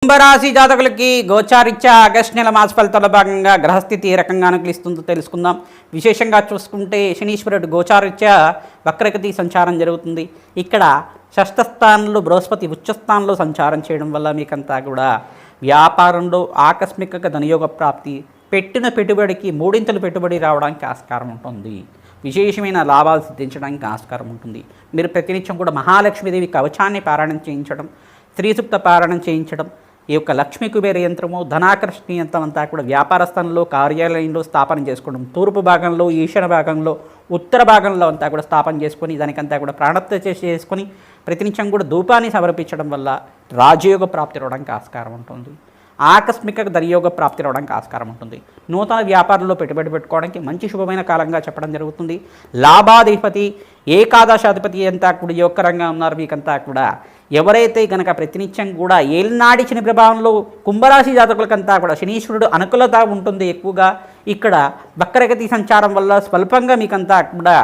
కుంభరాశి జాతకులకి గోచారిత్యా ఆగస్టు నెల మాస ఫలితాల్లో భాగంగా గ్రహస్థితి ఏ రకంగా అనుకూలిస్తుందో తెలుసుకుందాం. విశేషంగా చూసుకుంటే శనీశ్వరుడు గోచారిత్యా వక్రగతి సంచారం జరుగుతుంది. ఇక్కడ షష్ఠ స్థానంలో బృహస్పతి ఉచ్చస్థానంలో సంచారం చేయడం వల్ల మీకంతా కూడా వ్యాపారంలో ఆకస్మిక ధనయోగ ప్రాప్తి, పెట్టిన పెట్టుబడికి మూడింతలు పెట్టుబడి రావడానికి ఆస్కారం ఉంటుంది. విశేషమైన లాభాలు సిద్ధించడానికి ఆస్కారం ఉంటుంది. మీరు ప్రతినిత్యం కూడా మహాలక్ష్మీదేవి కవచాన్ని పారాయణం చేయించడం, స్త్రీసూక్త పారాయణం చేయించడం, ఈ యొక్క లక్ష్మీ కుబేర యంత్రము, ధనాకర్షణ యంత్రం అంతా కూడా వ్యాపార స్థలంలో కార్యాలయంలో స్థాపన చేసుకోవడం, తూర్పు భాగంలో, ఈశాన్య భాగంలో, ఉత్తర భాగంలో అంతా కూడా స్థాపన చేసుకొని దానికంతా కూడా ప్రాణప్రతిష్ఠ చేసుకొని ప్రతినిత్యం కూడా ధూపాన్ని సమర్పించడం వల్ల రాజయోగ ప్రాప్తి రావడానికి ఆస్కారం ఉంటుంది. ఆకస్మిక ధనయోగ ప్రాప్తి రావడానికి ఆస్కారం ఉంటుంది. నూతన వ్యాపారంలో పెట్టుబడి పెట్టుకోవడానికి మంచి శుభమైన కాలంగా చెప్పడం జరుగుతుంది. లాభాధిపతి ఏకాదశాధిపతి అంతా కూడా యోగకరంగా ఉన్నారు. మీకంతా కూడా ఎవరైతే కనుక ప్రతినిత్యం కూడా ఏలినాడి శని ప్రభావంలో కుంభరాశి జాతకులకంతా కూడా శనీశ్వరుడు అనుకూలత ఉంటుంది ఎక్కువగా. ఇక్కడ వక్రగతి సంచారం వల్ల స్వల్పంగా మీకంతా కూడా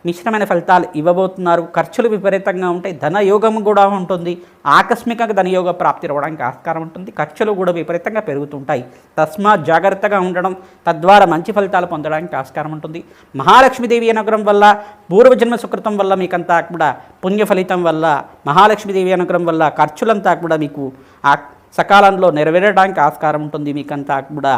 మిశ్రమైన ఫలితాలు ఇవ్వబోతున్నారు. ఖర్చులు విపరీతంగా ఉంటాయి. ధనయోగం కూడా ఉంటుంది. ఆకస్మిక ధనయోగ ప్రాప్తి రావడానికి ఆస్కారం ఉంటుంది. ఖర్చులు కూడా విపరీతంగా పెరుగుతుంటాయి. తస్మాత్ జాగ్రత్తగా ఉండడం, తద్వారా మంచి ఫలితాలు పొందడానికి ఆస్కారం ఉంటుంది. మహాలక్ష్మీదేవి అనుగ్రహం వల్ల, పూర్వజన్మ సుకృతం వల్ల మీకంతా కూడా పుణ్య ఫలితం వల్ల, మహాలక్ష్మీదేవి అనుగ్రహం వల్ల ఖర్చులంతా కూడా మీకు సకాలంలో నెరవేరడానికి ఆస్కారం ఉంటుంది. మీకంతా కూడా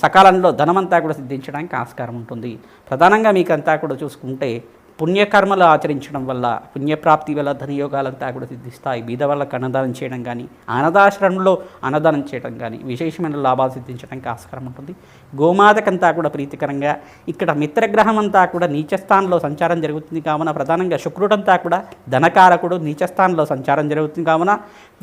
సకాలంలో ధనమంతా కూడా సిద్ధించడానికి ఆస్కారం ఉంటుంది. ప్రధానంగా మీకంతా కూడా చూసుకుంటే పుణ్యకర్మలు ఆచరించడం వల్ల, పుణ్యప్రాప్తి వల్ల ధనయోగాలంతా కూడా సిద్ధిస్తాయి. బీద వాళ్ళకి అన్నదానం చేయడం కానీ, అనాథాశ్రమంలో అన్నదానం చేయడం కానీ విశేషమైన లాభాలు సిద్ధించడానికి ఆస్కారం ఉంటుంది. గోమాతకంతా కూడా ప్రీతికరంగా ఇక్కడ మిత్రగ్రహం అంతా కూడా నీచస్థానంలో సంచారం జరుగుతుంది కావున, ప్రధానంగా శుక్రుడంతా కూడా ధనకారకుడు నీచస్థానంలో సంచారం జరుగుతుంది కావున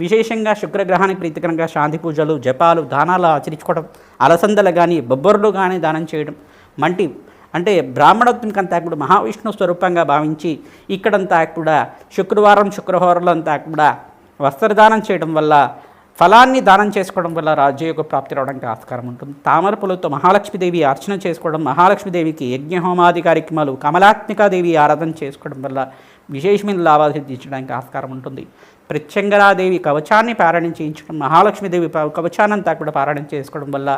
విశేషంగా శుక్రగ్రహానికి ప్రీతికరంగా శాంతి పూజలు, జపాలు, దానాలు ఆచరించుకోవడం, అలసందలు కానీ బొబ్బర్లు కానీ దానం చేయడం, అంటే బ్రాహ్మణత్వంకంతా కూడా మహావిష్ణు స్వరూపంగా భావించి ఇక్కడంతా కూడా శుక్రవారం అంతా కూడా వస్త్రదానం చేయడం వల్ల, ఫలాన్ని దానం చేసుకోవడం వల్ల రాజయోగ ప్రాప్తి రావడానికి ఆస్కారం ఉంటుంది. తామర పూలతో మహాలక్ష్మీదేవి అర్చన చేసుకోవడం, మహాలక్ష్మీదేవికి యజ్ఞహోమాది కార్యక్రమాలు, కమలాత్మికాదేవి ఆరాధన చేసుకోవడం వల్ల విశేషమైన లాభాలు సిద్ధించడానికి ఆస్కారం ఉంటుంది. ప్రత్యంగరాదేవి కవచాన్ని పారాయణం చేయించడం, మహాలక్ష్మీదేవి కవచాన్నంతా కూడా పారాయణం చేసుకోవడం వల్ల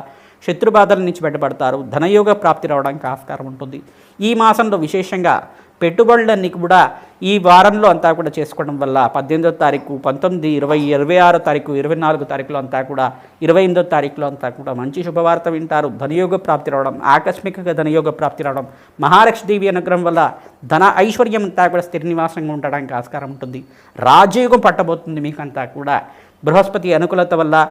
శత్రుబాధల నుంచి బయటపడతారు. ధనయోగ ప్రాప్తి రావడానికి ఆస్కారం ఉంటుంది. ఈ మాసంలో విశేషంగా పెట్టుబడులన్నీ కూడా ఈ వారంలో అంతా కూడా చేసుకోవడం వల్ల 18వ తారీఖు, 19, 20, 26వ తారీఖు, 24వ తారీఖులో అంతా కూడా, 28వ తారీఖులో అంతా కూడా మంచి శుభవార్త వింటారు. ధనయోగ ప్రాప్తి రావడం, ఆకస్మికంగా ధనయోగ ప్రాప్తి రావడం, మహాలక్ష్మీదేవి అనుగ్రహం వల్ల ధన ఐశ్వర్యం అంతా కూడా స్థిర నివాసంగా ఉండడానికి ఆస్కారం ఉంటుంది. రాజయోగం పట్టబోతుంది మీకంతా కూడా. బృహస్పతి అనుకూలత వల్ల